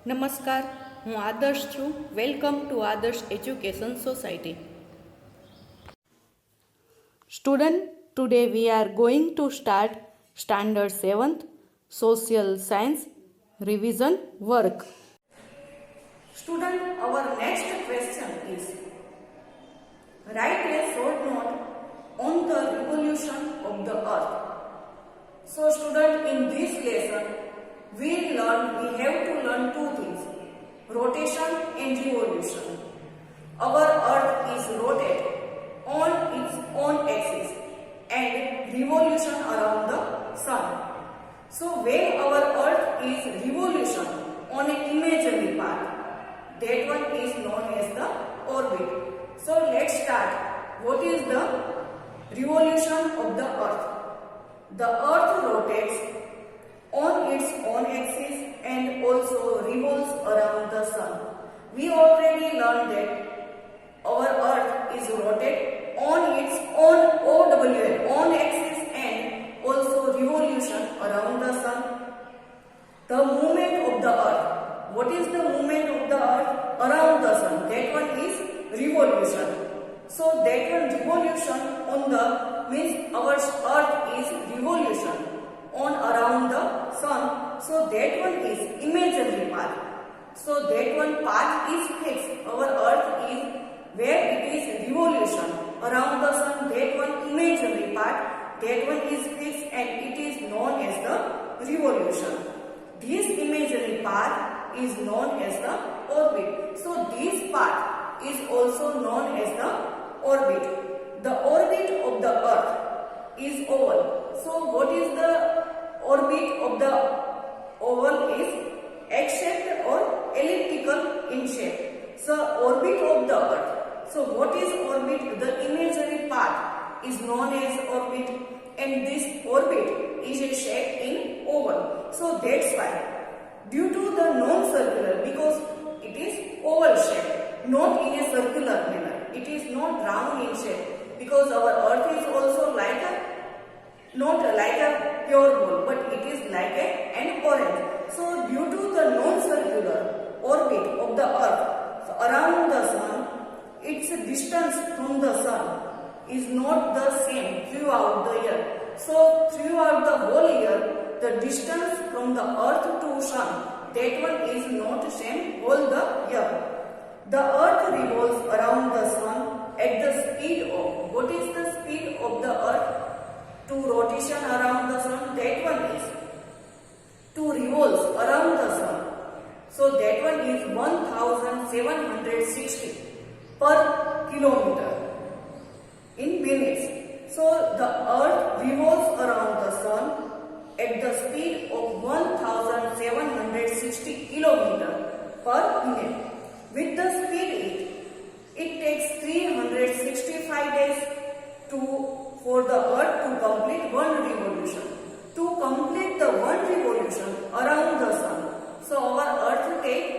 નમસ્કાર, હું આદર્શ છું. વેલકમ ટુ આદર્શ education society. Student, today we are going to start Standard 7th Social Science Revision work. Student, our next question is write a short note on the revolution of the earth. So student, in this lesson we have to learn two things: rotation and revolution. Our earth is rotate on its own axis and revolution around the sun. So when our earth is revolution on an imaginary part, that one is known as the orbit. So let's start. What is the revolution of the earth? The earth rotates on its own axis and also revolves around the sun. We already learned that our earth is rotated on its own own axis and also revolution around the sun. The movement of the earth. What is the movement of the earth around the sun? That one is revolution. So that one revolution on the means our earth is revolution on around the sun. So that one is imaginary path. So that one path is fixed. Our earth is where it is revolution around the sun. That one imaginary path. That one is fixed and it is known as the revolution. This imaginary path is known as the orbit. So this path is also known as the orbit. The orbit of the earth is oval. So what is the orbit of the oval? Is X-shaped or elliptical in shape. So orbit of the earth. So what is orbit? The imaginary path is known as orbit, and this orbit is a shape in oval. So that's why, due to the non-circular, because it is oval shape, not in a circular manner. It is not round in shape, because our earth is also like a, not like a pure ball, but it is like an orange. So due to the non-circular orbit of the earth around the sun, its distance from the sun is not the same throughout the year. So throughout the whole year, the distance from the earth to sun, that one is not same whole the year. The earth revolves around the sun at the speed of, what is the speed of the earth to rotation around the sun? That one is to revolves around the sun. So that one is 1760 per kilometer in minutes. So the earth revolves around the sun at the speed of 1760 kilometer per minute. With the speed it takes 365 days for the earth to complete one revolution. To complete the one revolution around the sun, so our earth takes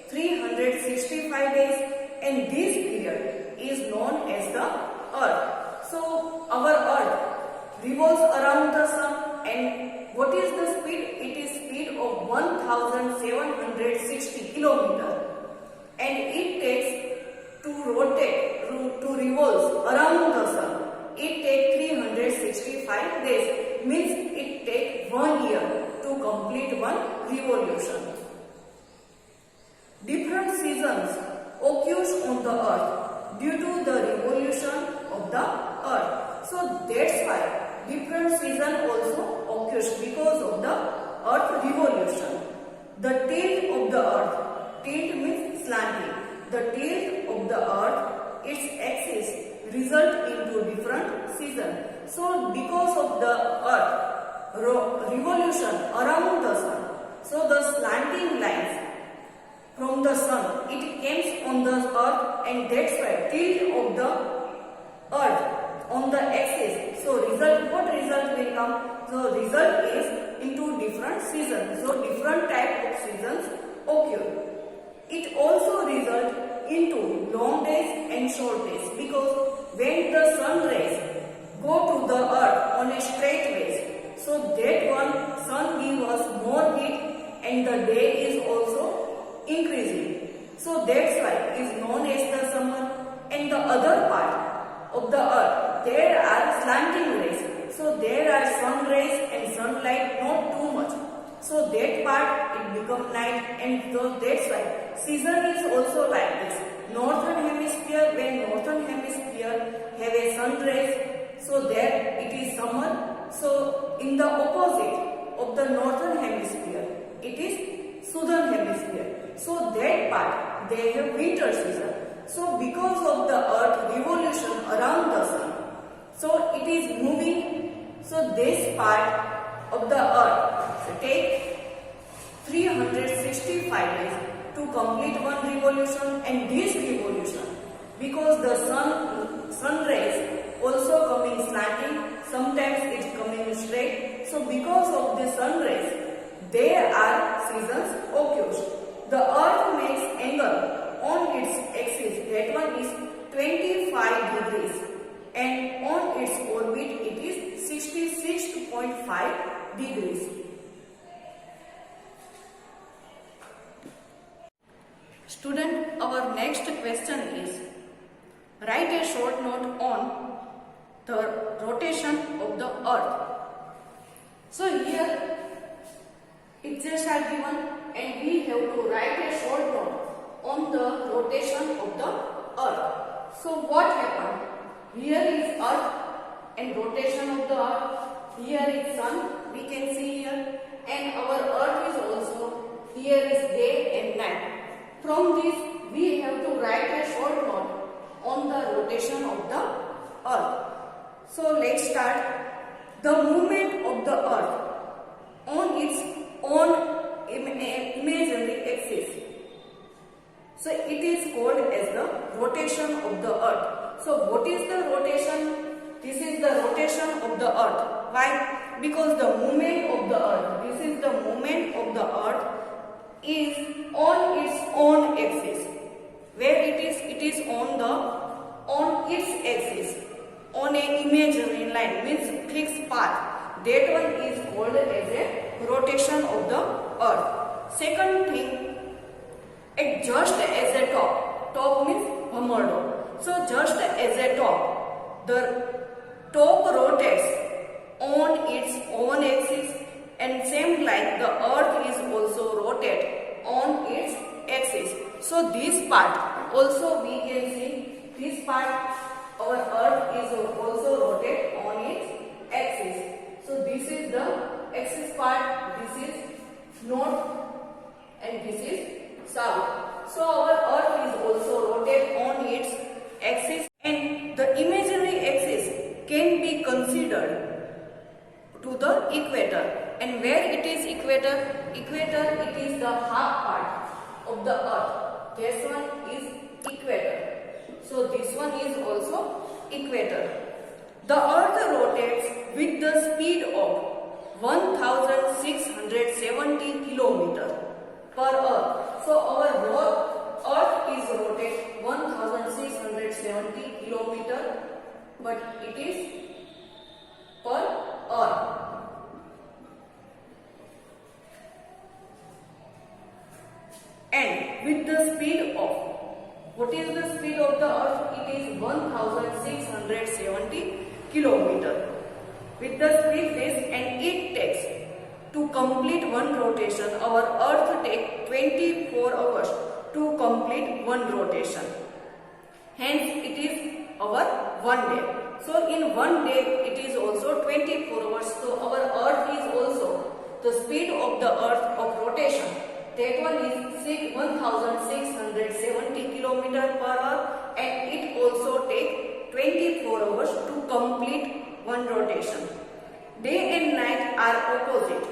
365 days, and this period is known as the earth. So our earth revolves around the sun, and what is the speed? It is speed of 1760 kilometer, and it takes to rotate, to revolve around the sun, it takes 365 days, means it takes 1 year to complete one revolution. Different seasons occurs on the earth due to the revolution of the earth. So that's why different season also occurs because of the earth revolution. The tilt of the earth, tilt means slanting. The tilt of the earth, its axis, result into different season. So because of the earth revolution around the sun, so the slanting lines from the sun, it comes on the earth, and that's why tilt of the earth on the axis. So result, what result will come? So result is into different seasons. So different type of seasons occur. It also result into long days and short days, because when the sun rays go to the earth on a straight ways, so that one sun gives us more heat and the day is also increasing. So that's why it is known as the summer. And the other part of the earth, there are slanting rays. So there are sun rays and sunlight, not too much. So that part it become night, and so that's why season is also like this. Northern hemisphere, when northern hemisphere have a sun rays, so there it is summer. So in the opposite of the northern hemisphere, it is southern hemisphere. So that part they have winter season. So because of the earth revolution around the sun, so it is moving. So this part of the earth take 365 days to complete one revolution, and this revolution, because the sun rays also coming slanting, sometimes it's coming straight. So because of the sun rays, there are seasons occurs. The earth makes angle on its axis, that one is 25 degrees, and on its orbit it is 66.5 degrees. Student, our next question is, write a short note on the rotation of the earth. So here pictures are given and we have to write a short note on the rotation of the earth. So what happened? Here is earth and rotation of the earth. Here is sun, we can see here, and our earth is also, here is day and night. From this we have to write a short note on the rotation of the earth. So let's start. The movement of the earth on its own imaginary axis. So it is called as the rotation of the earth. So what is the rotation? This is the rotation of the earth. Why? Because the movement of the earth, this is the movement of the earth is on its own axis. Where it is? It is on its axis, on an imaginary line, means fixed path. That one is called as a rotation of the earth. Second thing, it just as a top means hammered. So just as a top, the top rotates on its own axis, and same like the earth is also rotate on its axis. So this part also we can see, this part our earth is also rotate on its axis. So this is the axis part, this is north and this is south. So our earth is also rotate on its axis, and the imaginary axis can be considered to the equator. And where it is equator? Equator, it is the half part of the earth. This one is equator. So this one is also equator. The earth rotates with the speed of 1670 km per hour. So our earth is rotate 1670 km, but it is per hour. And with the speed of, what is the speed of the earth? It is 1670 km. With the speed this, and it takes to complete one rotation. Our earth takes 24 hours to complete one rotation. Hence it is our 1 day. So in 1 day it is also 24 hours. So our earth is also the speed of the earth of rotation. That one is 1670 km per hour, and it also takes 24 hours to complete one rotation. Day and night are opposite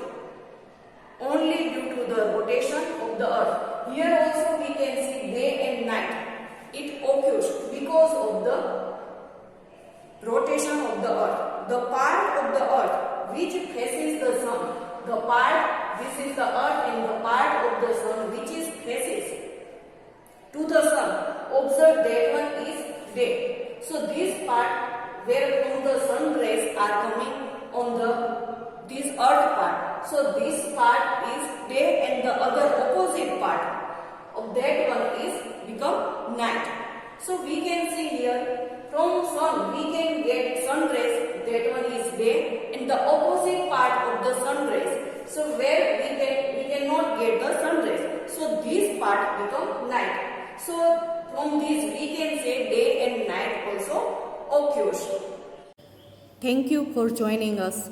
only due to the rotation of the earth. Here also we can see day and night. It occurs because of the rotation of the earth. The part of the earth which faces the sun, the part, this is the earth, and the part of the sun which is faces to the sun, observe that one is day. So this part where the sun rays are coming on this earth part. So this part is day, and the other opposite part sun rays, that one is day, and the opposite part of the sun rays, so where we cannot get the sun rays, so this part become night. So from this we can say day and night also occurs. Thank you for joining us.